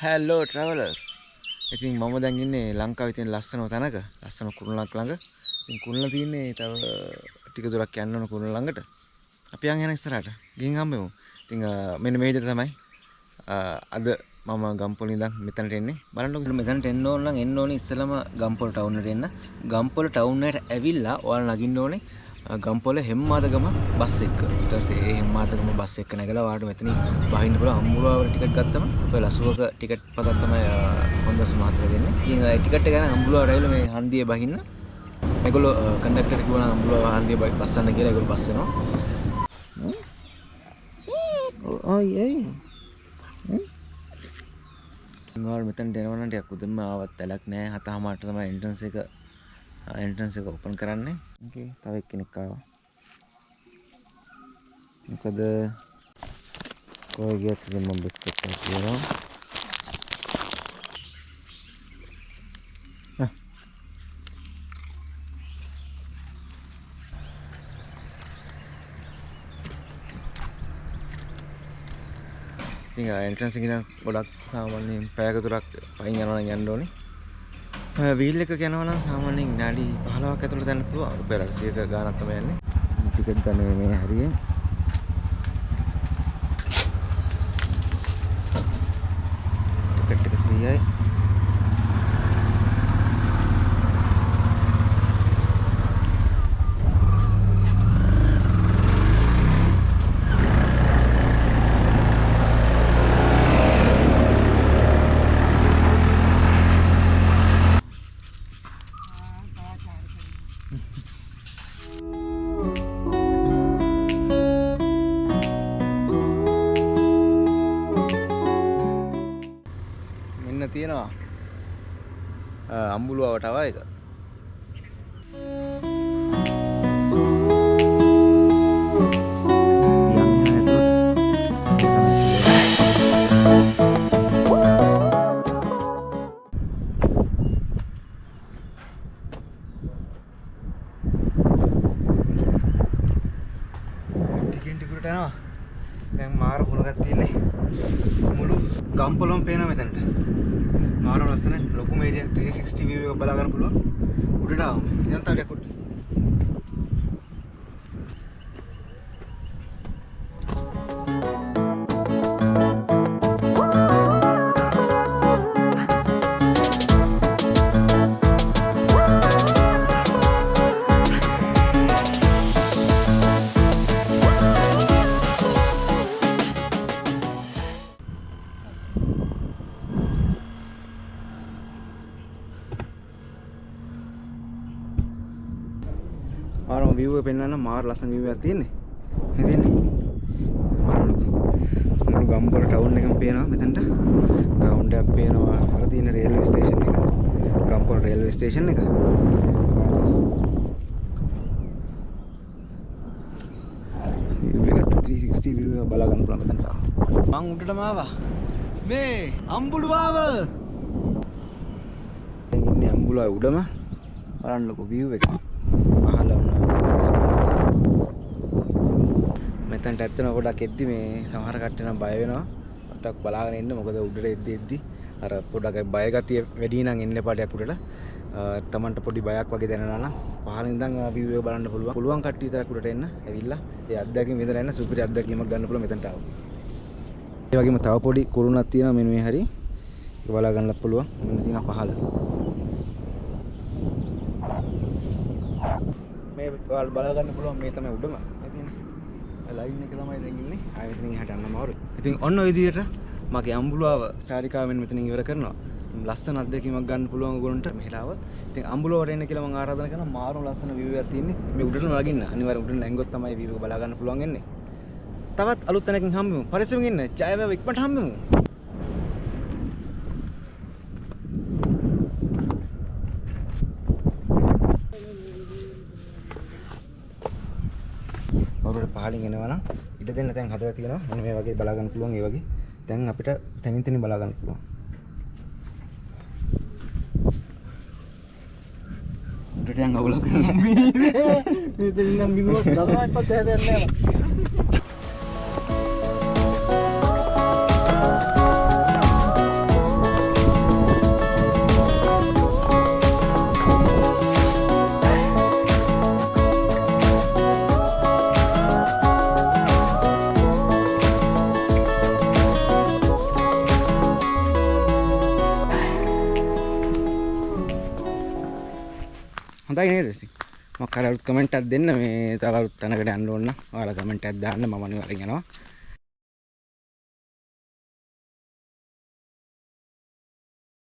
Hello travelers. ඉතින් මම දැන් ඉන්නේ ලංකාවේ තියෙන ලස්සනම තැනක. ලස්සන කුරුල්ලක් ළඟ. ඉතින් කුරුල්ල තියෙන්නේ තව ටික දුරක් යන්න ඕන කුරුල්ල ළඟට. අපි යන් ඉස්සරහට. ගිහින් හම්බෙමු. ඉතින් මෙන්න මේ විදිහට තමයි අද මම ගම්පොළ ඉඳන් මෙතනට එන්නේ. බලන්නකො මෙතනට එන්න ඕන නම් එන්න ඕනේ ඉස්සෙල්ලාම ගම්පොළ ටවුන් එකට එන්න. ගම්පොළ ටවුන් එකට ඇවිල්ලා ඔයාලා නගින්න ඕනේ ගම්පොළ හෙම්මාතගම බස් එක. ඊට පස්සේ ඒ හෙම්මාතගම බස් එක නැගලා ඔයාලට මෙතනින් බහින්න පුළුවන්. අම්බුලාවට ටිකට් ගත්තම ඔය 80ක ටිකට් පතක් තමයි කොන්දස් මාත්‍ර දෙන්නේ. ඉතින් ඒ ටිකට් එක ගන්න අම්බුලාවට ඇවිල්ලා මේ හන්දියේ බහින්න. ඒගොල්ලෝ කන්ඩක්ටර් කිව්වා අම්බුලාව හන්දියේ බස් යන්න කියලා ඒගොල්ලෝ බස් යනවා. ඔය් මම මෙතනට එනවා නම් ටිකක් උදේම ආවත් ඇලක් නැහැ. 7:00ට තමයි එන්ට්‍රන්ස් එක ඕපන් කරන්නේ. ඕකේ තව එක්කෙනෙක් ආවා. මොකද කොයි ගියත් මම බිස්කට් එකක් කියනවා. ඉතින් එන්ට්‍රන්ස් එකේ ඉඳන් ගොඩක් සාමාන්‍යයෙන් පැයක තුනක් පයින් යනවා නම් යන්න ඕනේ. වීල් එකක යනවා නම් සාමාන්‍යයෙන් විනාඩි 15ක් ඇතුළත යන්න පුළුවන්. රුපියල් 800ක ගාණක් තමයි යන්නේ. ටිකට් ගන්න මේ හරියෙන්. ටිකට් එක 100යි. තියෙනවා අම්බුලුව ටවර් එක. ටිකෙන් ටිකට යනවා. දැන් මාර හොලක් තියෙන්නේ. මුළු ගම්පොළම පේනවා මෙතනට. මාරම ලස්සන ලොකුම ඒරියා 360 view එක බලා ගන්න පුළුවන්. උඩට ආවම ඉතින් තාඩයක් උඩ. මාරම view එක පෙන්වන්න මාර ලස්සන view එකක් තියෙන්නේ. හරිනේ. මුළු ගම්පොළ ටවුන් එකම පේනවා මෙතනට. ග්‍රවුන්ඩ් එකක් පේනවා. අර තියෙන රේල්වේ ස්ටේෂන් එක. ගම්පොළ රේල්වේ ස්ටේෂන් එක. view එක 360 view එක බලා ගන්න පුළුවන් මෙතනට. මං උඩටම ආවා. මේ අම්බුලුවාව. දැන් ඉන්නේ අම්බුලුවාවේ උඩම. බලන්නකො view එක. මෙතනට ඇත්තම ගොඩක් එද්දි මේ සමහර කට්ටිය නම් බය වෙනවා. පොඩ්ඩක් බලාගෙන ඉන්න. මොකද උඩට එද්දි අර පොඩ්ඩක් බය ගතිය වැඩි නම් එන්න එපා ටිකක් උඩට. තමන්ට පොඩි බයක් වගේ දැනෙනවා නම් පහළ ඉඳන් view එක බලන්න පුළුවන්. පුළුවන් කට්ටිය විතරක් උඩට එන්න. ඇවිල්ලා ඒ අත්දැකීම විඳලා එන්න සුපිරි අත්දැකීමක් ගන්න පුළුවන් මෙතනට ආවොත්. ඒ වගේම තව පොඩි කුරුණක් තියෙනවා මෙන්න මේ හරිය. ඒක බලා ගන්න පුළුවන්. මෙන්න තියෙනවා පහළ. මේ ඔයාලා බලා ගන්න පුළුවන් මේ තමයි උඩම. ලයින් එක තමයි දැන් ඉන්නේ. ආයෙත් ඉතින් එහාට යන්න මාරු. ඉතින් ඔන්න ඔය විදිහට මගේ අම්බුලාව චාරිකාවෙන් මෙතනින් ඉවර කරනවා. ලස්සන අත්දැකීමක් ගන්න පුළුවන් ඔයගොල්ලන්ට මෙහෙට આવත්. ඉතින් අම්බුලාවට එන්න කියලා මම ආරාධනා කරනවා. මාරුම ලස්සන view එකක් තියෙන්නේ. මේ උඩටම නගින්න. අනිවාර්යෙන් උඩට නැංගොත් තමයි view එක බලා ගන්න පුළුවන් වෙන්නේ. තවත් අලුත් තැනකින් හම්බෙමු. පරිස්සමෙන් ඉන්න. ජය වේවා ඉක්මනට හම්බෙමු. කවුරුහරි පහලින් එනවා නම් ඉඩ දෙන්න තැන් හදලා තියෙනවා. මෙන්න මේ වගේ බලා ගන්න පුළුවන්. ඒ වගේ දැන් අපිට තනින් තනින් බලා ගන්න පුළුවන්. උඩට යන් අවුලක් කරනවා. මේ දෙන්නම් බිමුවක් දරවයිපත් හැදෙන්නේ නැහැ. හොඳයි නේද ඉතින් මොකක් හරි අලුත් කමෙන්ට් එකක් දෙන්න මේ තව අලුත් තැනකට යන්න ඕන නම් ඔයාලා කමෙන්ට් එකක් දාන්න මම අනිවාර්යෙන් යනවා